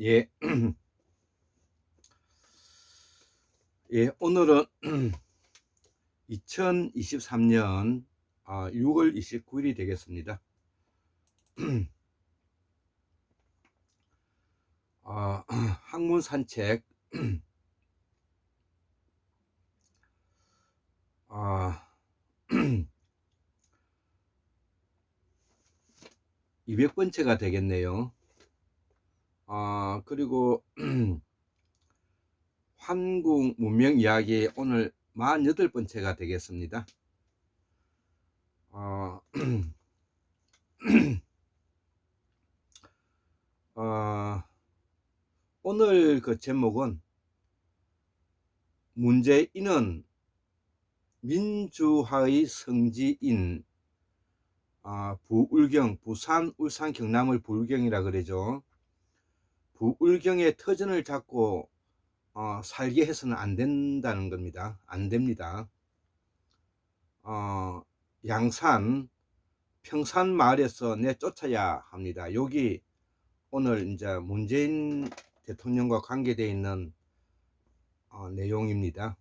예, 예, 오늘은 2023년 6월 29일이 되겠습니다. 학문 산책 200번째가 되겠네요. 그리고 한국 문명 이야기 오늘 48번째가 되겠습니다. 어, 오늘 그 제목은 문재인은 민주화의 성지인 부울경, 부산, 울산, 경남을 부울경이라 그러죠. 부울경의 터전을 잡고 살게 해서는 안 된다는 겁니다. 안 됩니다. 양산, 평산 마을에서 내쫓아야 합니다. 여기 오늘 이제 문재인 대통령과 관계되어 있는 내용입니다.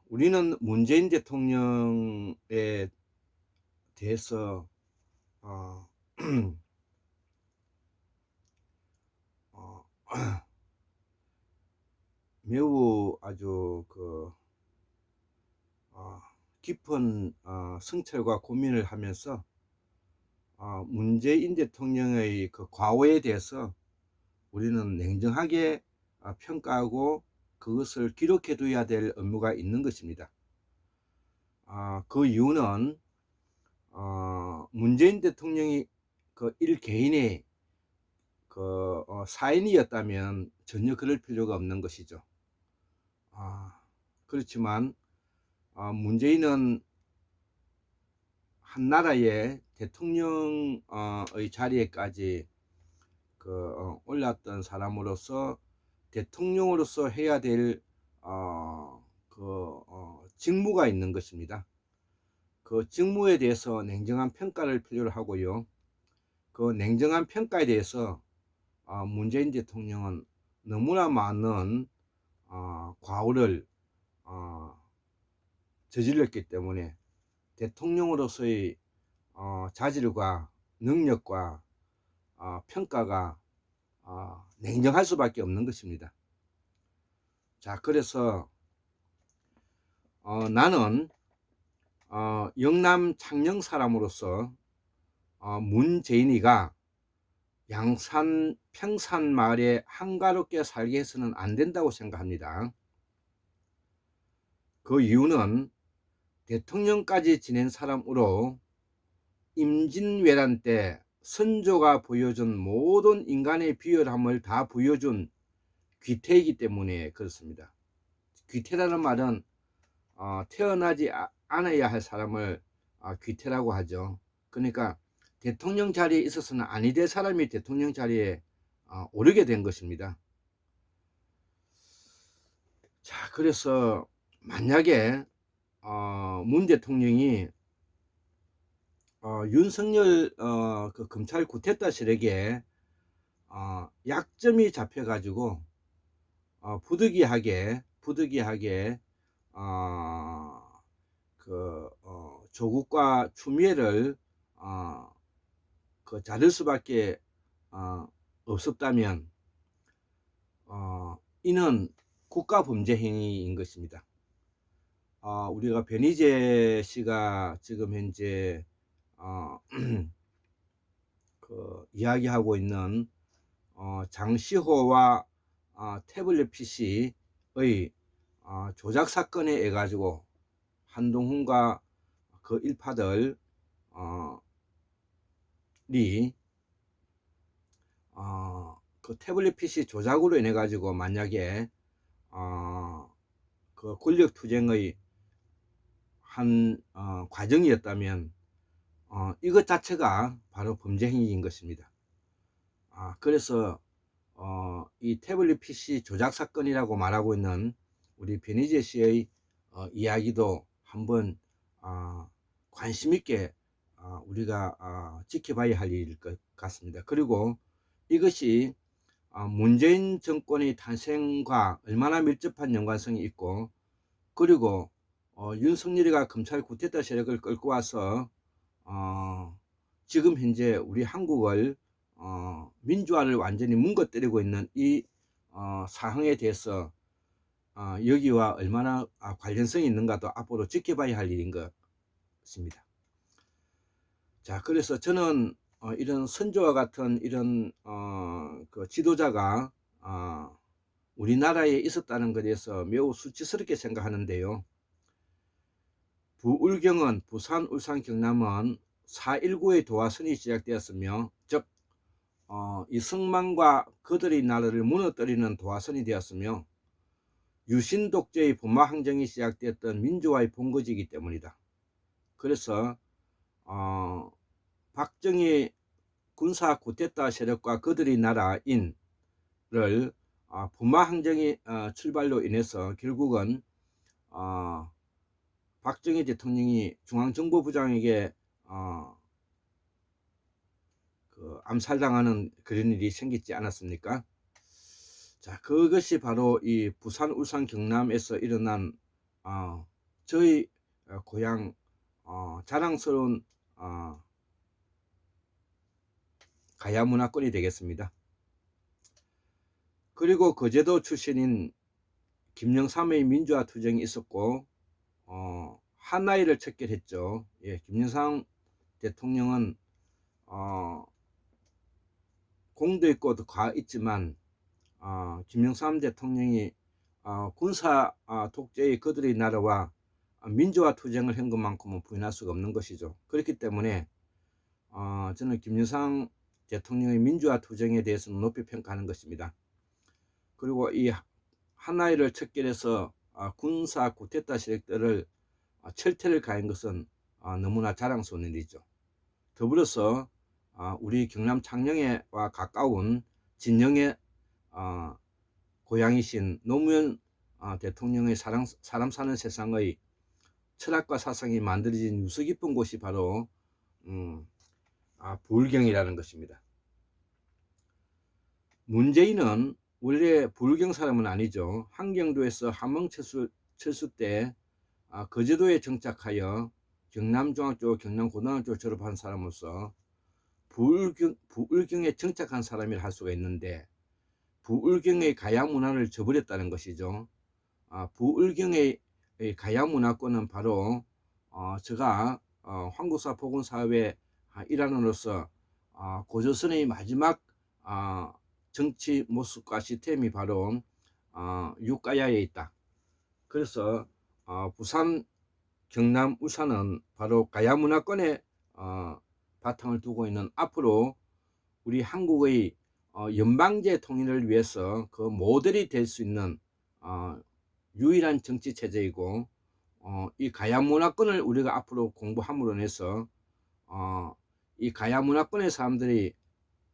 우리는 문재인 대통령에 대해서 매우 아주 깊은 성찰과 고민을 하면서 문재인 대통령의 그 과오에 대해서 우리는 냉정하게 평가하고 그것을 기록해 둬야 될 의무가 있는 것입니다. 그 이유는 문재인 대통령이 그 일개인의 사인이었다면 전혀 그럴 필요가 없는 것이죠. 그렇지만 문재인은 한 나라의 대통령의 자리에까지 올랐던 사람으로서 대통령으로서 해야 될 직무가 있는 것입니다. 그 직무에 대해서 냉정한 평가를 필요로 하고요. 그 냉정한 평가에 대해서 문재인 대통령은 너무나 많은 과오를 저질렀기 때문에 대통령으로서의 자질과 능력과 평가가 냉정할 수밖에 없는 것입니다. 자, 그래서 나는 영남 창녕 사람으로서 문재인이가 양산 평산 마을에 한가롭게 살게 해서는 안 된다고 생각합니다. 그 이유는 대통령까지 지낸 사람으로 임진왜란 때 선조가 보여준 모든 인간의 비열함을 다 보여준 귀태이기 때문에 그렇습니다. 귀태라는 말은 태어나지 않아야 할 사람을 귀태라고 하죠. 그러니까 대통령 자리에 있어서는 아니 될 사람이 대통령 자리에 오르게 된 것입니다. 자, 그래서 만약에 문 대통령이 윤석열 그 검찰 구태타실에게 약점이 잡혀가지고 부득이하게 조국과 추미애를 자를 수밖에 없었다면 이는 국가범죄 행위인 것입니다. 우리가 변희재 씨가 지금 현재 이야기하고 있는 장시호와 태블릿 PC의 조작 사건에 의해 가지고 한동훈과 그 일파들이 그 태블릿 PC 조작으로 인해 가지고 만약에 그 권력투쟁의 한 과정이었다면 이것 자체가 바로 범죄 행위인 것입니다. 그래서 이 태블릿 PC 조작 사건이라고 말하고 있는 우리 변희재 씨의 이야기도 한번 관심 있게 우리가 지켜봐야 할 일일 것 같습니다. 그리고 이것이 문재인 정권의 탄생과 얼마나 밀접한 연관성이 있고, 그리고 윤석열이가 검찰 쿠데타 세력을 끌고 와서 지금 현재 우리 한국을 민주화를 완전히 뭉거뜨리고 있는 이 사항에 대해서 여기와 얼마나 관련성이 있는가도 앞으로 지켜봐야 할 일인 것 같습니다. 자, 그래서 저는 이런 선조와 같은 이런 그 지도자가 우리나라에 있었다는 것에 대해서 매우 수치스럽게 생각하는데요. 부울경은 부산, 울산, 경남은 4.19의 도화선이 시작되었으며, 즉 이 성만과 그들의 나라를 무너뜨리는 도화선이 되었으며, 유신 독재의 분마 항쟁이 시작되었던 민주화의 본거지이기 때문이다. 그래서 박정희 군사 쿠데타 세력과 그들의 나라인을 분마 항쟁의 출발로 인해서 결국은 박정희 대통령이 중앙정보부장에게 그 암살당하는 그런 일이 생기지 않았습니까? 자, 그것이 바로 이 부산, 울산, 경남에서 일어난 저희 고향 자랑스러운 가야 문화권이 되겠습니다. 그리고 거제도 출신인 김영삼의 민주화 투쟁이 있었고 한나이를 척결했죠. 예, 김영삼 대통령은 공도 있고 과 있지만 김영삼 대통령이 군사 독재의 그들의 나라와 민주화 투쟁을 한 것만큼은 부인할 수가 없는 것이죠. 그렇기 때문에 저는 김영삼 대통령의 민주화 투쟁에 대해서는 높이 평가하는 것입니다. 그리고 이 한나이를 척결해서 군사 쿠데타 세력들을 철퇴를 가한 것은 너무나 자랑스러운 일이죠. 더불어서 우리 경남 창녕에와 가까운 진영의 고향이신 노무현 대통령의 사람 사는 세상의 철학과 사상이 만들어진 유서 깊은 곳이 바로 부울경이라는 것입니다. 문재인은 원래 부울경 사람은 아니죠. 한경도에서 함흥철수 때 거제도에 정착하여 경남중학교, 경남고등학교 졸업한 사람으로서 부울경에 정착한 사람이라 할 수가 있는데, 부울경의 가야 문화를 저버렸다는 것이죠. 부울경의 가야 문화권은 바로 제가 한국사 보건사회 일환으로서 고조선의 마지막 정치 모습과 시스템이 바로 육가야에 있다. 그래서 부산, 경남, 울산은 바로 가야 문화권에 바탕을 두고 있는, 앞으로 우리 한국의 연방제 통일을 위해서 그 모델이 될 수 있는 유일한 정치 체제이고, 이 가야 문화권을 우리가 앞으로 공부함으로 인해서 이 가야 문화권의 사람들이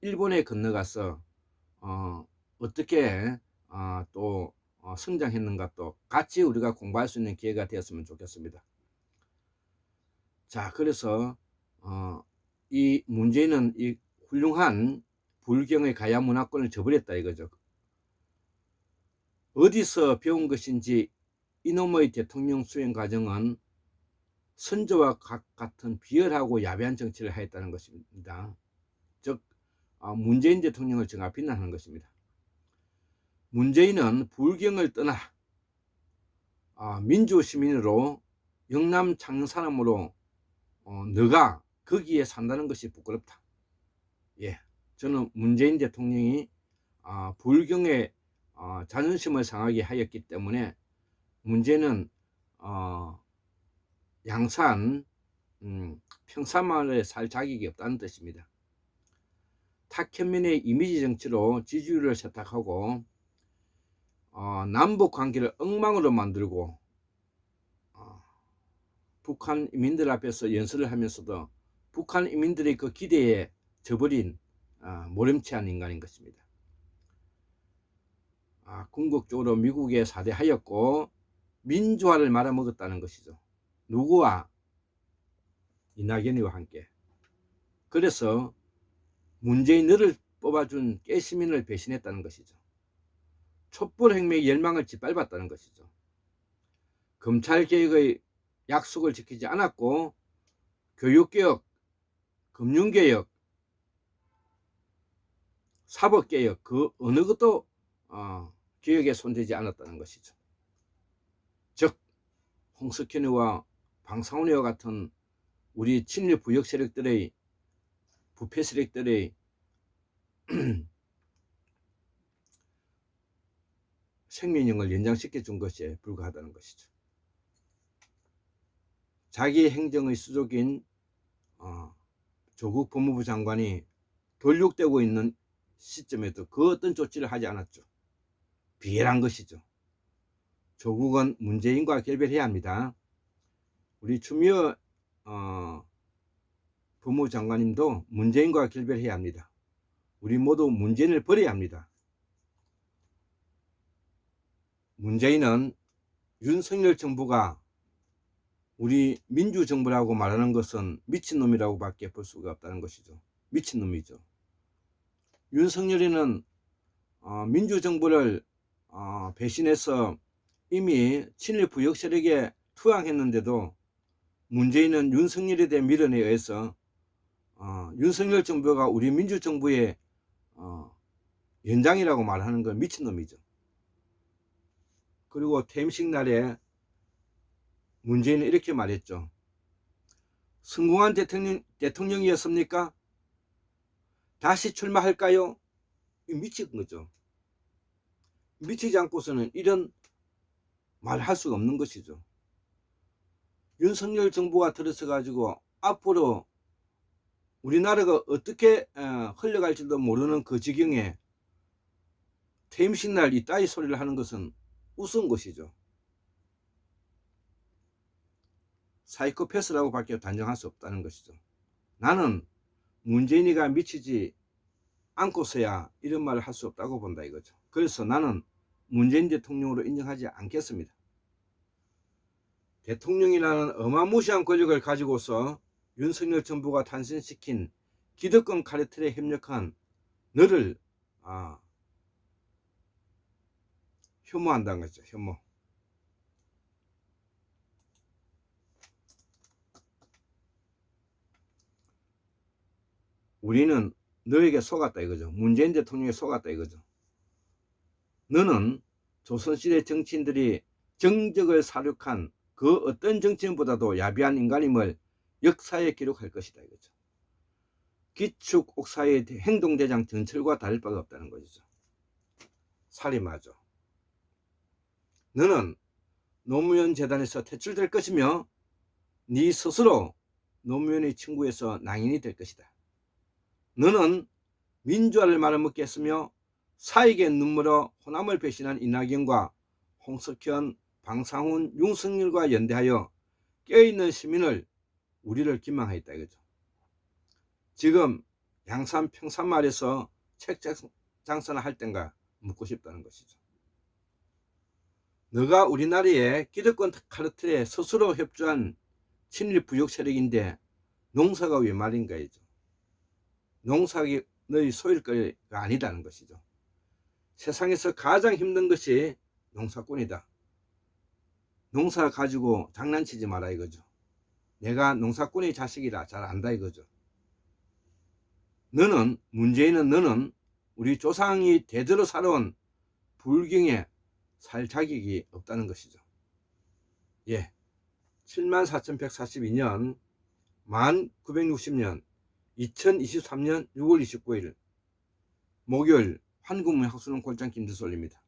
일본에 건너가서 어떻게 또 성장했는가 또 같이 우리가 공부할 수 있는 기회가 되었으면 좋겠습니다. 자, 그래서 이 문제는 이 훌륭한 불경의 가야 문화권을 저버렸다 이거죠. 어디서 배운 것인지 이놈의 대통령 수행 과정은 선조와 같은 비열하고 야비한 정치를 하였다는 것입니다. 즉 문재인 대통령을 제가 비난하는 것입니다. 문재인은 불경을 떠나 민주 시민으로 영남 창녕 사람으로 너가 거기에 산다는 것이 부끄럽다. 예, 저는 문재인 대통령이 불경의 자존심을 상하게 하였기 때문에 문제는 양산 평산마을에 살 자격이 없다는 뜻입니다. 탁현민의 이미지 정치로 지지율을 세탁하고 남북 관계를 엉망으로 만들고 북한 이민들 앞에서 연설을 하면서도 북한 이민들의 그 기대에 져버린 모렴치한 인간인 것입니다. 궁극적으로 미국에 사대하였고 민주화를 말아먹었다는 것이죠. 누구와? 이낙연이와 함께. 그래서 문재인 너를 뽑아준 깨시민을 배신했다는 것이죠. 촛불혁명의 열망을 짓밟았다는 것이죠. 검찰개혁의 약속을 지키지 않았고 교육개혁, 금융개혁, 사법개혁 그 어느 것도 개혁에 손대지 않았다는 것이죠. 즉 홍석현이와 방상훈이와 같은 우리 친일 부역 세력들의 부패 세력들의 생명력을 연장시켜 준 것에 불과하다는 것이죠. 자기 행정의 수족인 조국 법무부 장관이 돌육되고 있는 시점에도 그 어떤 조치를 하지 않았죠. 비열한 것이죠. 조국은 문재인과 결별해야 합니다. 우리 추미애 법무부 장관님도 문재인과 결별해야 합니다. 우리 모두 문재인을 버려야 합니다. 문재인은 윤석열 정부가 우리 민주정부라고 말하는 것은 미친놈이라고 밖에 볼 수가 없다는 것이죠. 미친놈이죠. 윤석열이는 민주정부를 배신해서 이미 친일 부역 세력에 투항했는데도 문재인은 윤석열에 대한 미련에 의해서 윤석열 정부가 우리 민주정부의 연장이라고 말하는 건 미친놈이죠. 그리고 퇴임식 날에 문재인은 이렇게 말했죠. 성공한 대통령이었습니까? 다시 출마할까요? 미친 거죠. 미치지 않고서는 이런 말을 할 수가 없는 것이죠. 윤석열 정부가 들어서 가지고 앞으로 우리나라가 어떻게 흘러갈지도 모르는 그 지경에 퇴임식 날 이따위 소리를 하는 것은 우스운 것이죠. 사이코패스라고 밖에 단정할 수 없다는 것이죠. 나는 문재인이가 미치지 않고서야 이런 말을 할 수 없다고 본다 이거죠. 그래서 나는 문재인 대통령으로 인정하지 않겠습니다. 대통령이라는 어마무시한 권력을 가지고서 윤석열 정부가 탄생시킨 기득권 카르텔에 협력한 너를 혐오한다는 거죠. 혐오. 우리는 너에게 속았다 이거죠. 문재인 대통령에 속았다 이거죠. 너는 조선시대 정치인들이 정적을 사륙한 그 어떤 정치인보다도 야비한 인간임을 역사에 기록할 것이다 이거죠. 기축 옥사의 행동대장 전철과 다를 바가 없다는 것이죠. 살인마죠. 너는 노무현 재단에서 퇴출될 것이며 네 스스로 노무현의 친구에서 낭인이 될 것이다. 너는 민주화를 말아먹게 했으며 사익의 눈물로 호남을 배신한 이낙연과 홍석현, 방상훈, 윤석열과 연대하여 깨어있는 시민을 우리를 기망하였다 이거죠. 지금 양산 평산마을에서 책 장사나 할 땐가 묻고 싶다는 것이죠. 너가 우리나라의 기득권 카르텔에 스스로 협조한 친일 부역 세력인데 농사가 왜 말인가 이죠. 농사가 너희 소일거리가 아니다는 것이죠. 세상에서 가장 힘든 것이 농사꾼이다. 농사 가지고 장난치지 마라 이거죠. 내가 농사꾼의 자식이라 잘 안다 이거죠. 너는 문재인은 너는 우리 조상이 대대로 살아온 불경에 살 자격이 없다는 것이죠. 예, 74,142년 만 960년 2023년 6월 29일 목요일 한국문 학수는 골장 김두솔입니다.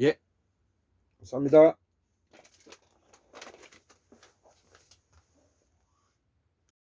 예, 감사합니다.